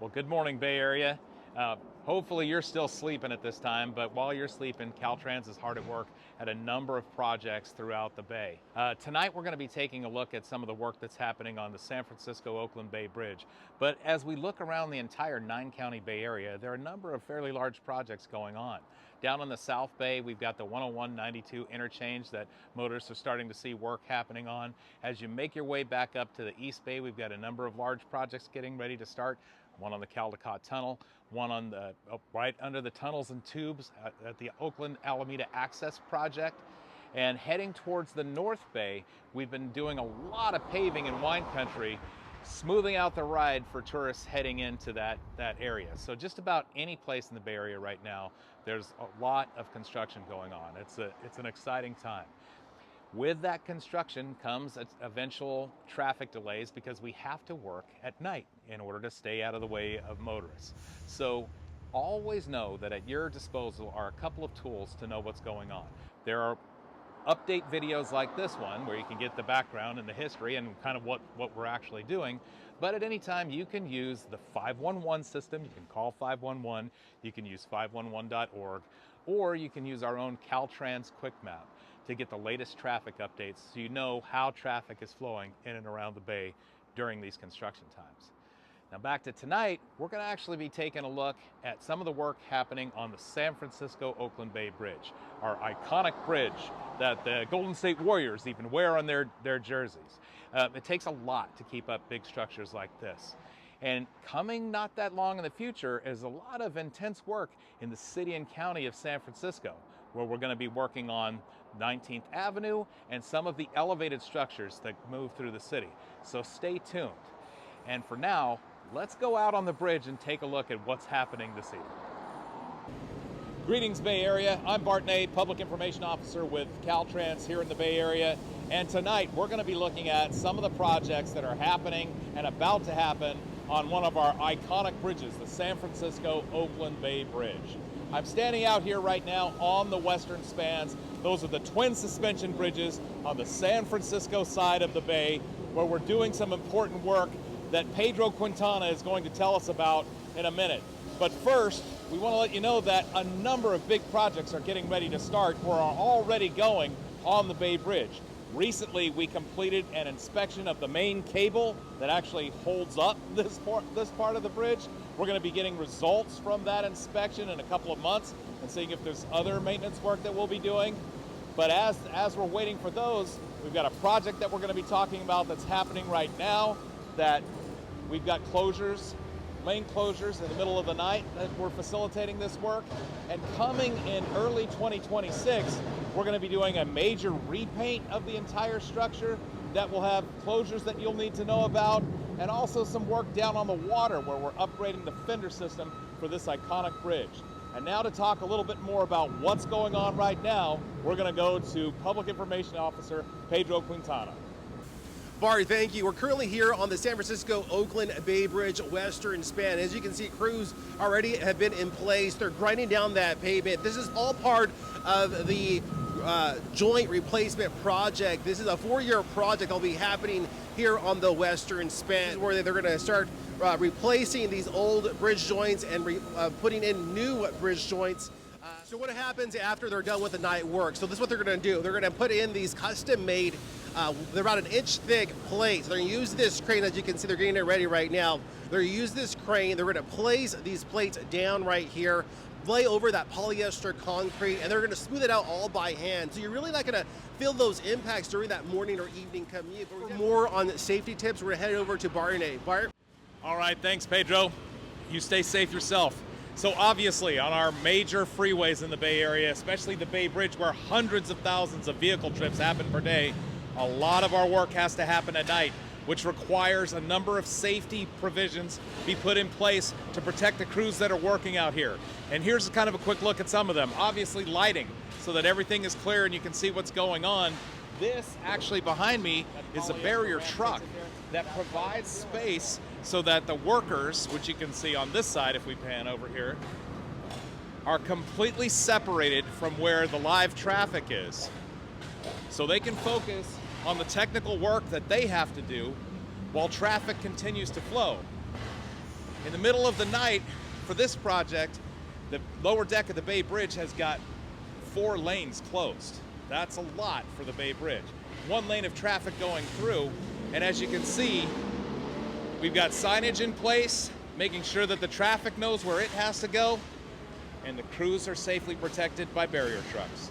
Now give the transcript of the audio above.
Well, good morning, Bay Area. Hopefully you're still sleeping at this time, but while you're sleeping, Caltrans is hard at work at a number of projects throughout the Bay. Tonight we're going to be taking a look at some of the work that's happening on the San Francisco-Oakland Bay Bridge. But as we look around the entire 9-county Bay Area, there are a number of fairly large projects going on. Down in the South Bay, we've got the 101-92 interchange that motorists are starting to see work happening on. As you make your way back up to the East Bay, we've got a number of large projects getting ready to start. One on the Caldecott Tunnel, one on the right under the tunnels and tubes at the Oakland Alameda Access Project. And heading towards the North Bay, we've been doing a lot of paving in wine country, smoothing out the ride for tourists heading into that area. So just about any place in the Bay Area right now, there's a lot of construction going on. It's an exciting time. With that construction comes eventual traffic delays because we have to work at night in order to stay out of the way of motorists. So always know that at your disposal are a couple of tools to know what's going on. There are update videos like this one where you can get the background and the history and kind of what we're actually doing. But at any time you can use the 511 system. You can call 511, you can use 511.org, or you can use our own Caltrans quick map to get the latest traffic updates so you know how traffic is flowing in and around the Bay during these construction times. Now back to tonight, we're going to actually be taking a look at some of the work happening on the San Francisco-Oakland Bay Bridge, our iconic bridge that the Golden State Warriors even wear on their jerseys. It takes a lot to keep up big structures like this. And coming not that long in the future is a lot of intense work in the city and county of San Francisco, where we're going to be working on 19th Avenue and some of the elevated structures that move through the city. So stay tuned. And for now, let's go out on the bridge and take a look at what's happening this evening. Greetings, Bay Area. I'm Bart, Public Information Officer with Caltrans here in the Bay Area. And tonight we're going to be looking at some of the projects that are happening and about to happen on one of our iconic bridges, the San Francisco-Oakland Bay Bridge. I'm standing out here right now on the western spans. Those are the twin suspension bridges on the San Francisco side of the bay, where we're doing some important work that Pedro Quintana is going to tell us about in a minute. But first, we want to let you know that a number of big projects are getting ready to start or are already going on the Bay Bridge. Recently, we completed an inspection of the main cable that actually holds up this part of the bridge. We're going to be getting results from that inspection in a couple of months and seeing if there's other maintenance work that we'll be doing. But as we're waiting for those, we've got a project that we're going to be talking about that's happening right now, that we've got closures, lane closures in the middle of the night that we're facilitating this work. And coming in early 2026, we're going to be doing a major repaint of the entire structure that will have closures that you'll need to know about, and also some work down on the water where we're upgrading the fender system for this iconic bridge. And now to talk a little bit more about what's going on right now, we're going to go to Public Information Officer Pedro Quintana. Bart, thank you. We're currently here on the San Francisco-Oakland Bay Bridge western span. As you can see, crews already have been in place. They're grinding down that pavement. This is all part of the joint replacement project. This is a 4-year project that'll be happening here on the western span, where they're going to start replacing these old bridge joints and putting in new bridge joints. So what happens after they're done with the night work? So this is what they're going to do. They're going to put in these custom-made, they're about an inch thick plates. They're going to use this crane. As you can see, they're getting it ready right now. They're going to use this crane. They're going to place these plates down right here, lay over that polyester concrete, and they're going to smooth it out all by hand. So you're really not going to feel those impacts during that morning or evening commute. But for more on safety tips, we're going to head over to Bart. Bart? All right, thanks, Pedro. You stay safe yourself. So obviously on our major freeways in the Bay Area, especially the Bay Bridge, where hundreds of thousands of vehicle trips happen per day, a lot of our work has to happen at night, which requires a number of safety provisions be put in place to protect the crews that are working out here. And here's kind of a quick look at some of them. Obviously lighting, so that everything is clear and you can see what's going on. This actually behind me is a barrier truck that provides space so that the workers, which you can see on this side if we pan over here, are completely separated from where the live traffic is. So they can focus on the technical work that they have to do while traffic continues to flow. In the middle of the night for this project, the lower deck of the Bay Bridge has got 4 lanes closed. That's a lot for the Bay Bridge. 1 lane of traffic going through, and as you can see, we've got signage in place, making sure that the traffic knows where it has to go, and the crews are safely protected by barrier trucks.